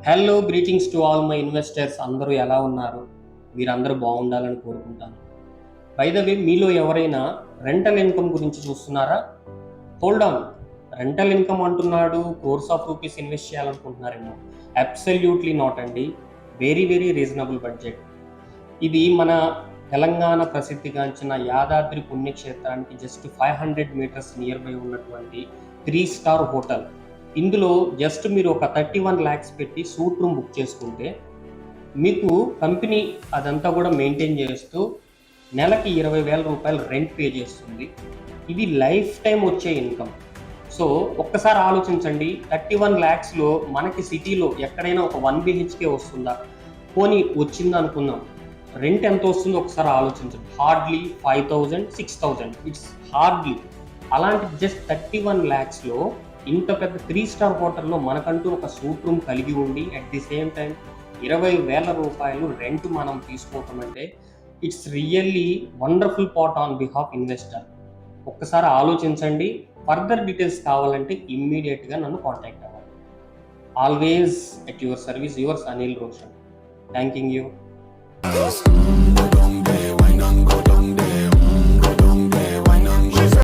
Hello greetings to all my investors. అందరూ ఎలా ఉన్నారు? మీరందరూ బాగుండాలని కోరుకుంటాను. బై ద వే, మీలో ఎవరైనా రెంటల్ ఇన్కమ్ గురించి చూస్తున్నారా? Hold on. రెంటల్ ఇన్కమ్ అంటున్నాడు, క్రోర్స్ ఆఫ్ రూపీస్ ఇన్వెస్ట్ చేయాలనుకుంటున్నారేమో. అబ్సల్యూట్లీ నాట్ అండి. Very very reasonable budget. ఇది మన తెలంగాణ ప్రసిద్ధిగాంచిన యాదాద్రి పుణ్యక్షేత్రానికి జస్ట్ 500 మీటర్స్ నియర్ బై ఉన్నటువంటి 3 స్టార్ హోటల్. ఇందులో జస్ట్ మీరు ఒక 31 lakhs పెట్టి సూట్ రూమ్ బుక్ చేసుకుంటే మీకు కంపెనీ అదంతా కూడా మెయింటైన్ చేస్తూ నెలకి 20,000 రూపాయలు రెంట్ పే చేస్తుంది. ఇది లైఫ్ టైం వచ్చే ఇన్కమ్. సో ఒక్కసారి ఆలోచించండి, 31 lakhsలో మనకి సిటీలో ఎక్కడైనా ఒక 1 BHK వస్తుందా? పోనీ వచ్చింది అనుకుందాం, రెంట్ ఎంత వస్తుందో ఒకసారి ఆలోచించండి. Hardly 5,000 6,000, it's hardly. అలాంటి జస్ట్ 31 lakhsలో ఇంత పెద్ద 3 స్టార్ హోటల్లో మనకంటూ ఒక సూట్ రూమ్ కలిగి ఉండి అట్ ది సేమ్ టైం 20,000 రూపాయలు రెంట్ మనం తీసుకోవటం అంటే it's really wonderful pot on behalf investor. ఒక్కసారి ఆలోచించండి. ఫర్దర్ డీటెయిల్స్ కావాలంటే ఇమ్మీడియట్గా నన్ను కాంటాక్ట్ అవ్వండి. Always at your service, yours Anil Roshan. Thanking you.